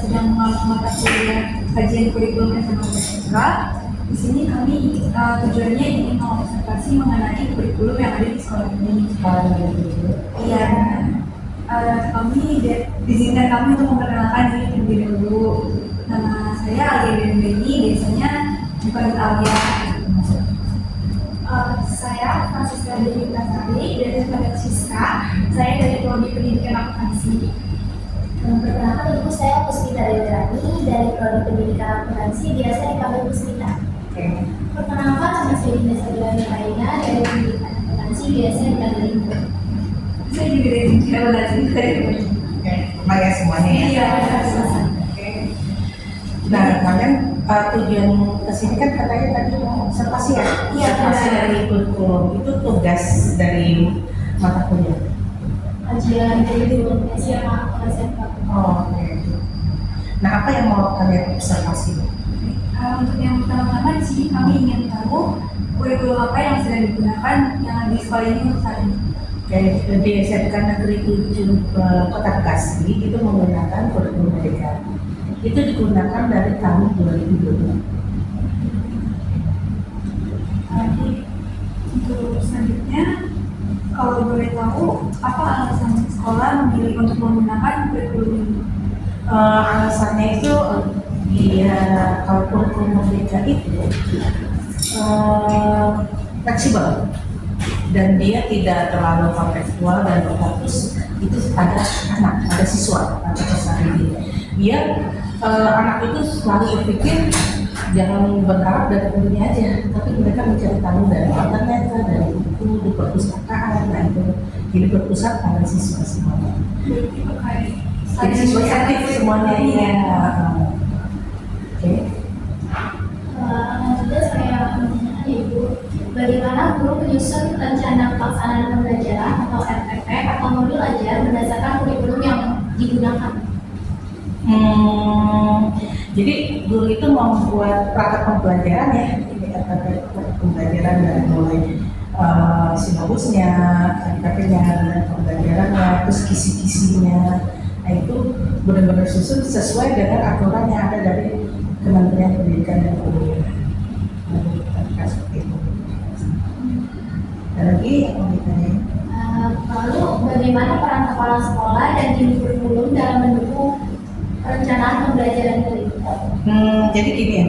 sedang mengambil mata kuliah kajian kurikulum informatika. Di sini kami tujuannya ingin mengobservasi mengenai kurikulum yang ada di sekolah ini. Iya, kami diizinkan kami untuk memperkenalkan diri terlebih dahulu. Nama saya Alia Beni, biasanya dipanggil Alia. Saya Francisca Dewi Prasari dari Sekolah Siska. Saya dari Prodi Pendidikan Akuntansi. Perkenalkan, ibu saya Puspita Dewi dari Prodi Pendidikan Akuntansi, biasa dipanggil Puspita. Perkenalkan, nama saya Dinda Sabila Raina dari Pendidikan Akuntansi, biasa dipanggil Ibu. Saya juga dari Akuntansi. Maya semuanya ya. Iya. Nah, kalian tujuan kesini kan katanya tadi observasi ya? Iya, observasi dari kurikulum itu tugas dari mata kuliah. Kajian kurikulum SMA kelas 4. Oh, oke. Nah, apa yang mau kalian observasi? Untuk yang pertama-tama di sini kami ingin tahu kurikulum apa yang sedang digunakan yang di sekolah ini untuk saat ini. Oke, di SMK Negeri 7 Kota Bekasi itu menggunakan kurikulum Merdeka. Itu digunakan dari tahun 2022. Untuk selanjutnya, kalau boleh tahu, apa alasan sekolah memilih untuk menggunakan kurikulum ini? Alasannya itu dia kalau kurikulum Merdeka itu fleksibel dan dia tidak terlalu kontekstual dan berfokus itu pada anak, pada siswa atau peserta didik. Dia anak itu selalu berpikir jangan berharap dari gurunya aja, tapi mereka mencari tahu dari internet, dari buku, di perpustakaan, nah itu jadi berpusat pada siswa semuanya. Jadi siswa aktif semuanya ya. Oke. Juga saya menanyakan Ibu, bagaimana guru menyusun rencana pelaksanaan pembelajaran atau RPP atau modul ajar berdasarkan kurikulum yang digunakan? Jadi guru itu membuat perangkat pembelajaran ya, perangkat pembelajaran dari mulai silabusnya, RPP-nya, dan pembelajarannya, terus kisi-kisinya. Nah itu benar-benar susun sesuai dengan aturan yang ada dari Kementerian Pendidikan dan Kebudayaan. Seperti itu. Ada lagi yang mau ditanyain? Lalu bagaimana peran kepala sekolah dan tim kurikulum dalam mendukung perencanaan pembelajaran itu? Jadi gini ya,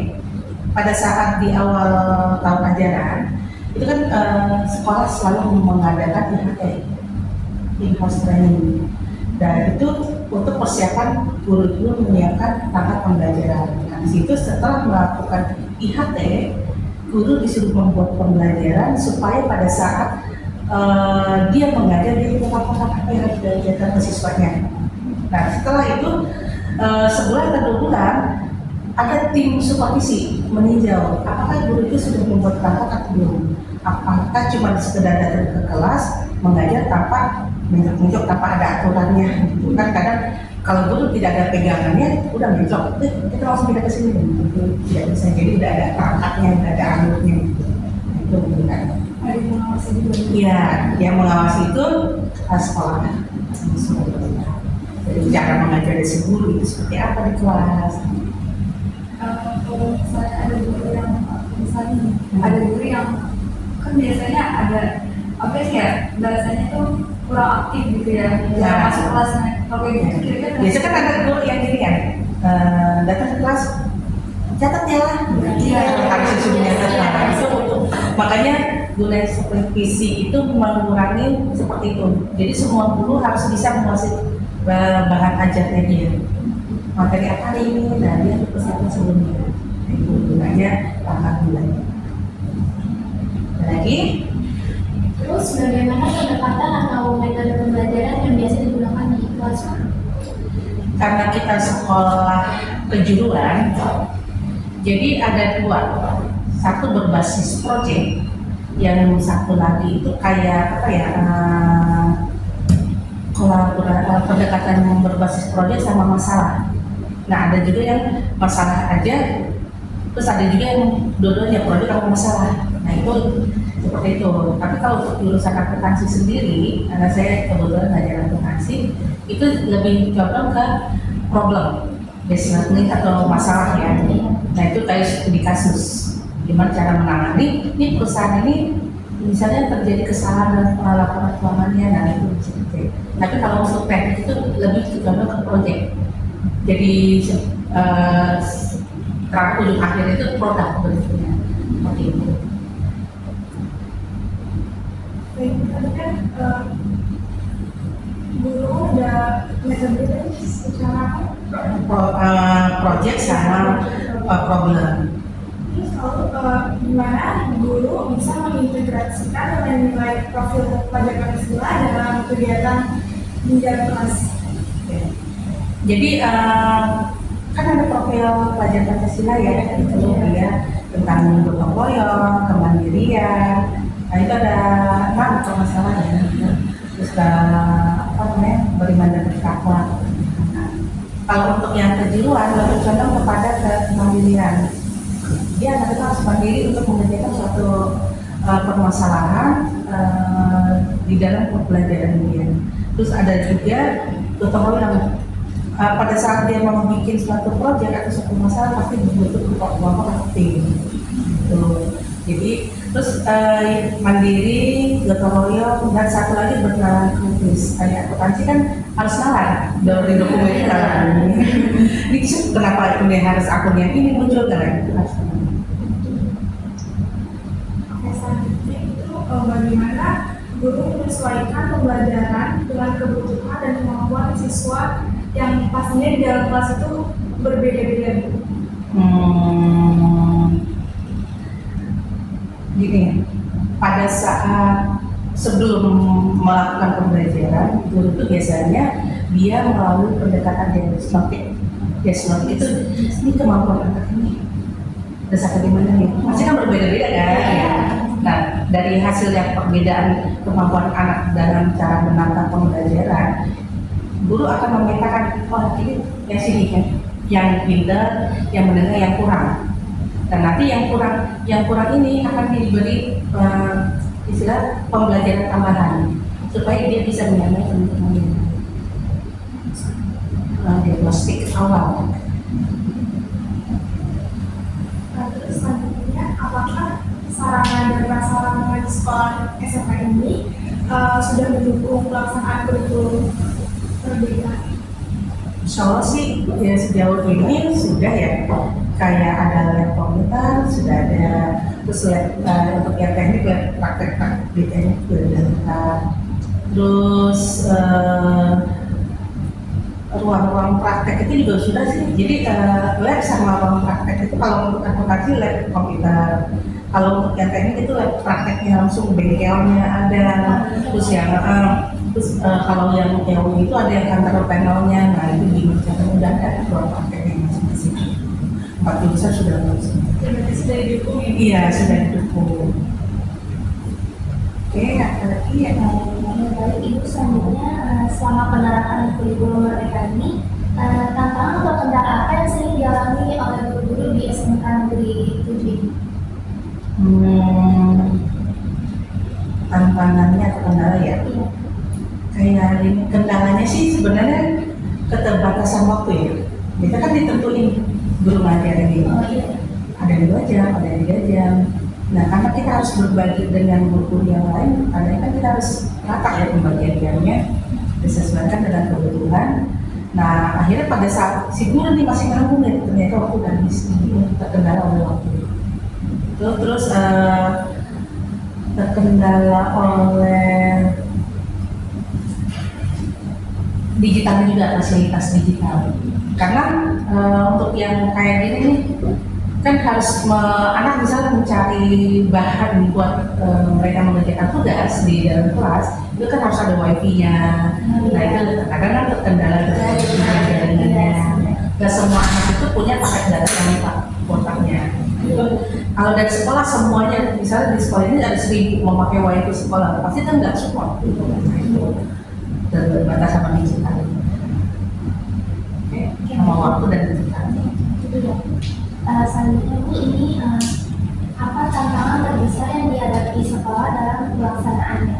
pada saat di awal tahun ajaran itu kan sekolah selalu mengadakan IHT, in-house training, dan itu untuk persiapan guru itu menyiapkan perangkat pembelajaran. Nah, di situ setelah melakukan IHT, guru disuruh membuat pembelajaran supaya pada saat dia mengajar dia tetap apa yang harus diajarkan ke siswanya. Nah, setelah itu sebulan atau 2 bulan ada tim supervisi meninjau apakah guru itu sudah membuat perangkat atau belum. Apakah cuma sekedar datang ke kelas mengajar tanpa menunjuk tanpa ada aturannya gitu kan. Kadang kalau guru tidak ada pegangannya udah menunjuk kita langsung pindah ke sini gitu. Tidak bisa, jadi udah ada perangkatnya, udah ada alurnya gitu. Itu bukan. Ada yang mengawasi juga. Iya, yang mengawasi itu sekolah. Jadi cara mengajar dari guru itu seperti apa di kelas. Kalau misalnya ada guru yang ada guru yang kan biasanya ada apa sih ya, bahasanya tuh kurang aktif gitu ya, jarang masuk kelas. Kalau kayak gitu kira-kira Biasanya kan ada guru yang gini kan, datang ke kelas catat ya lah, harus disuruh nyatat. Nah, itu makanya guna supervisi itu mengurangi seperti itu. Jadi semua guru harus bisa menguasai bahan ajarnya dia. Materi apa hari ini, nah dia persiapan sebelumnya. Itu gunanya langkah bulannya. Lagi? Terus bagaimana pendekatan atau metode pembelajaran yang biasa digunakan di kelas? Karena kita sekolah kejuruan, jadi ada 2. Satu berbasis proyek, yang satu lagi itu kayak apa ya, pendekatan yang berbasis proyek sama masalah. Nah ada juga yang masalah aja, terus ada juga yang dua-duanya proyek sama masalah. Nah itu seperti itu. Tapi kalau untuk jurusan akuntansi sendiri, karena saya kebetulan ngajar akuntansi, itu lebih condong ke problem. base learning atau masalah ya. Nah itu kayak studi kasus, gimana cara menangani. Ini perusahaan ini misalnya terjadi kesalahan dalam pengalaman keuangannya, nah itu seperti. Tapi kalau untuk teknik itu lebih condong ke proyek. Jadi ujung akhir itu produk berikutnya. Seperti itu. Baik, tadi kan guru udah metode tadi secara Project sama problem. terus kalau gimana guru bisa mengintegrasikan nilai profil pelajar Pancasila dalam kegiatan menjaga kelas. Jadi kan ada profil pelajar Pancasila ya, itu dia tentang gotong royong, kemandirian. Nah itu ada 6 permasalahannya. Terus apa namanya, beriman dan bertakwa. Kalau untuk yang kejuruan lebih condong kepada kemandirian. Dia anak itu harus mandiri untuk mengerjakan suatu permasalahan di dalam pembelajaran dia. Terus ada juga gotong royong. Pada saat dia mau bikin suatu proyek atau suatu masalah pasti butuh kelompok tim. Gitu. Jadi terus mandiri, gotong royong, dan satu lagi berkenalan kritis. Kayak akuntansi kan harus nalar dari dokumen kan. Ini kenapa ini harus akun yang ini muncul kan? Oke, selanjutnya itu bagaimana guru menyesuaikan pembelajaran dengan kebutuhan dan kemampuan siswa yang pastinya di dalam kelas itu berbeda-beda. Gini, pada saat sebelum melakukan pembelajaran, guru itu biasanya dia melalui pendekatan diagnostik. Diagnostik itu ini kemampuan anak ini dasar di mana nih? Pasti kan berbeda-beda kan? Ya. Nah, dari hasil yang perbedaan kemampuan anak dalam cara menangkap pembelajaran, guru akan memetakan oh ini yang sini kan, yang pintar, yang mendengar, yang kurang. Dan nanti yang kurang ini akan diberi istilah pembelajaran tambahan supaya dia bisa menyamai teman-teman diagnostik awal. Terus selanjutnya, apakah sarana dan prasarana di sekolah SMA ini sudah mendukung pelaksanaan kurikulum merdeka? Insya Allah sih ya sejauh ini sudah ya, kayak ada lab komputer, sudah ada, terus untuk yang teknik lab praktek di teknik sudah ada lengkap. Terus ruang-ruang praktek itu juga sudah sih, jadi lab sama ruang praktek itu kalau untuk akuntansi lab komputer, kalau untuk yang teknik itu lab prakteknya langsung bengkelnya ada, terus yang terus kalau yang itu ada yang kantor panelnya, nah itu di macam udah ada ruang prakteknya masing-masing. 4 jurusan sudah langsung. Berarti sudah didukung ya? Iya sudah didukung. Oke, ada lagi yang Baik, Ibu, selanjutnya selama penerapan kurikulum merdeka ini, tantangan atau kendala apa yang sering dialami oleh guru-guru di SMK Negeri 7 ini? Tantangannya atau kendala ya? Iya. Kayak ini kendalanya sih sebenarnya keterbatasan waktu ya. Kita kan ditentuin guru ngajar ini. Oh iya. Ada yang 2 jam, ada yang 3 jam. Nah, karena kita harus berbagi dengan guru yang lain, kadang kan kita harus rata ya pembagian jamnya, disesuaikan dengan kebutuhan. Nah, akhirnya pada saat si guru ini masih nganggung ya, ternyata waktu udah habis, terkendala oleh waktu. Terus terkendala oleh digital juga, fasilitas digital. Karena untuk yang kayak gini nih, kan harus anak misalnya mencari bahan buat mereka mengerjakan tugas di dalam kelas, itu kan harus ada wifi-nya. Nah itu kadang kan terkendala jaringannya. Gak semua anak itu punya paket data yang lengkap kuotanya. Kalau dari sekolah semuanya, misalnya di sekolah ini ada 1000 memakai wifi sekolah, pasti kan nggak support. Dan berbatas sama digital. Oke, sama waktu dan digital. Selanjutnya Bu, ini apa tantangan terbesar yang dihadapi sekolah dalam pelaksanaannya?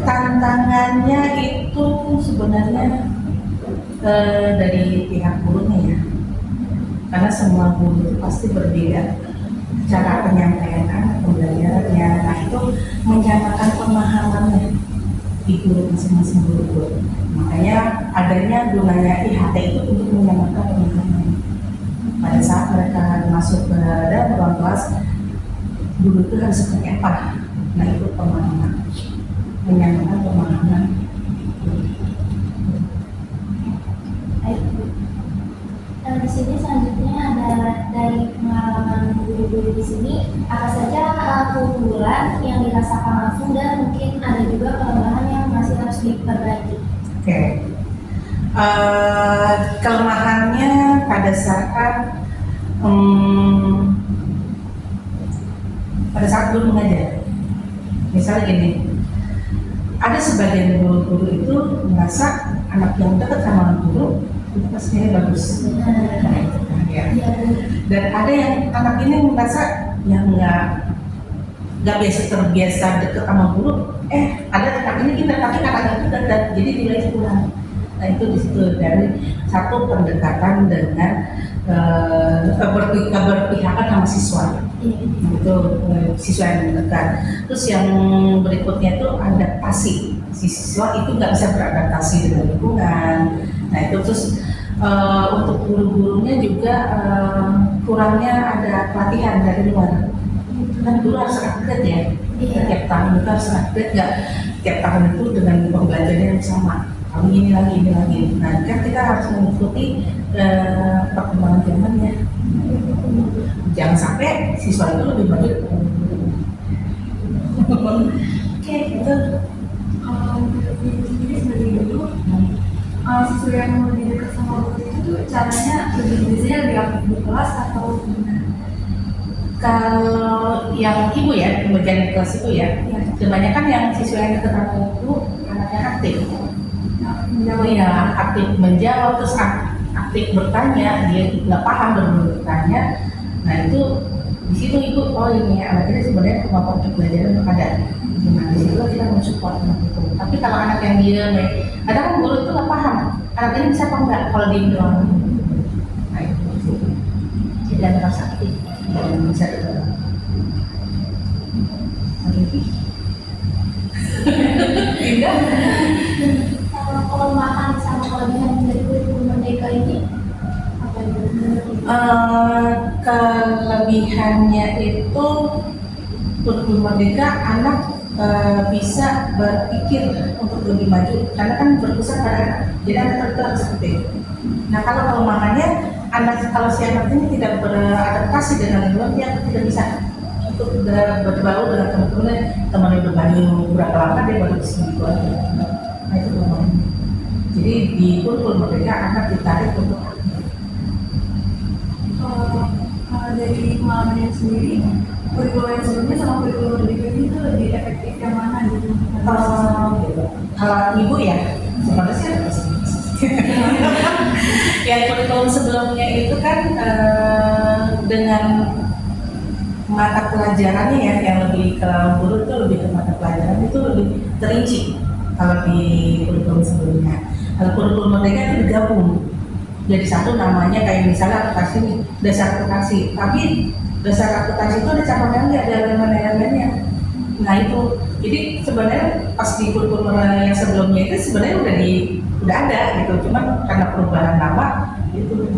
Tantangannya itu sebenarnya dari pihak gurunya ya, karena semua guru itu pasti berbeda cara penyampaian anak pembelajarannya. Nah itu menyamakan pemahamannya di guru masing-masing guru. Makanya adanya gunanya IHT itu untuk menyamakan pemahaman. Pada saat mereka masuk ke dalam ruang kelas, guru itu harus seperti apa? Nah itu pemahaman, menyamakan pemahaman. Baik, Bu. Di sini selanjutnya ada dari pengalaman guru-guru di sini, apa saja keunggulan yang dirasakan langsung dan mungkin ada juga kelemahan yang masih harus diperbaiki. Oke. Kelemahannya pada saat guru mengajar. Misalnya gini, ada sebagian guru-guru itu merasa anak yang dekat sama guru itu pastinya bagus. Ya. Dan ada yang anak ini merasa yang nggak terbiasa dekat sama guru, ada anak ini kita tapi anak itu dekat, jadi nilai kurang. Nah itu di situ dari satu pendekatan dengan keberpihakan sama siswa, itu siswa yang dekat. Terus yang berikutnya itu adaptasi, si siswa itu nggak bisa beradaptasi dengan lingkungan. Nah itu terus untuk guru-gurunya juga kurangnya ada pelatihan dari luar. Kan guru harus upgrade ya, tiap tahun itu harus upgrade, nggak tiap tahun itu dengan pembelajaran yang sama. Kali ini lagi. Nah kan kita harus mengikuti perkembangan zamannya. Jangan sampai siswa itu lebih baik. Oke, itu kalau menurut Ibu sendiri sebagai guru, siswa yang lebih dekat sama guru itu tuh caranya biasanya lebih aktif di kelas atau gimana? Kalau yang ibu ya, pembelajaran di kelas itu ya, kebanyakan yang siswa yang dekat sama guru anaknya aktif. Aktif menjawab, terus aktif bertanya, dia nggak paham dan bertanya. Nah itu di situ ibu, ini anak ini sebenarnya kemampuan untuk belajar itu ada. Nah di situ kita mensupport anak itu. Tapi kalau anak yang dia, ada kan guru itu nggak paham, anak ini bisa apa enggak kalau dia doang. Nah itu, jadi ada rasa aktif yang bisa dilakukan. Tidak. Kelemahan sama kelebihan dari kurikulum Merdeka ini apa itu? Kelebihannya itu kurikulum Merdeka anak bisa berpikir untuk lebih maju karena kan berpusat pada anak, jadi anak itu harus seperti itu. Nah kalau kelemahannya kalau si anak ini tidak beradaptasi dengan lingkungan, dia tidak bisa untuk berbaur dengan teman-temannya berbaju berapa lama dia baru bisa gitu aja. Nah itu kelemahannya. Jadi di kurikulum Merdeka anak ditarik untuk dari pengalaman yang sendiri, kurikulum yang sebelumnya sama kurikulum Merdeka ini tuh lebih efektif yang mana gitu? Kalau ibu ya, sebenarnya sih yang kurikulum sebelumnya itu kan dengan mata pelajarannya ya, yang lebih ke guru itu lebih ke mata pelajaran itu lebih terinci kalau di kurikulum sebelumnya. Kalau kurikulum Merdeka itu digabung jadi satu, namanya kayak misalnya aplikasi dasar aplikasi, tapi dasar aplikasi itu ada cabangnya nggak, ada elemen-elemennya. Nah itu, jadi sebenarnya pas di kurikulum yang sebelumnya itu sebenarnya udah ada gitu, cuman karena perubahan nama itu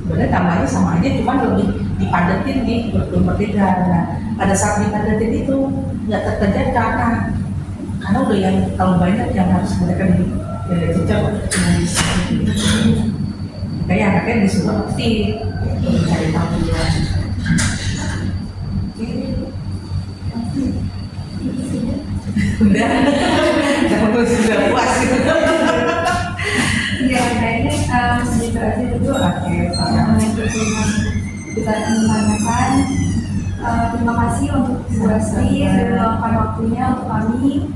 sebenarnya namanya sama aja, cuman lebih dipadatin di kurikulum Merdeka. Nah pada saat dipadatin itu nggak terkejar karena udah yang kalau banyak yang harus mereka dicocok dengan kayak anaknya disuruh aktif mencari tahu ya. Udah sudah puas gitu. Ya kayaknya segitu aja dulu. Oke, Kita menanyakan. Terima kasih untuk Bu Asri yang sudah meluangkan waktunya untuk kami.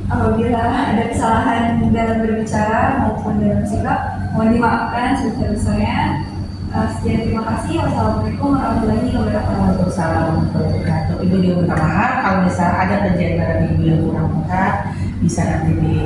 Apabila ada kesalahan dalam berbicara maupun dalam sikap, mohon dimaafkan sebesar-besarnya. Sekian, terima kasih. Wassalamualaikum warahmatullahi wabarakatuh. Waalaikumsalam warahmatullahi wabarakatuh. Ibu juga minta maaf kalau misalnya ada kejadian dari ibu yang kurang lengkap, bisa nanti di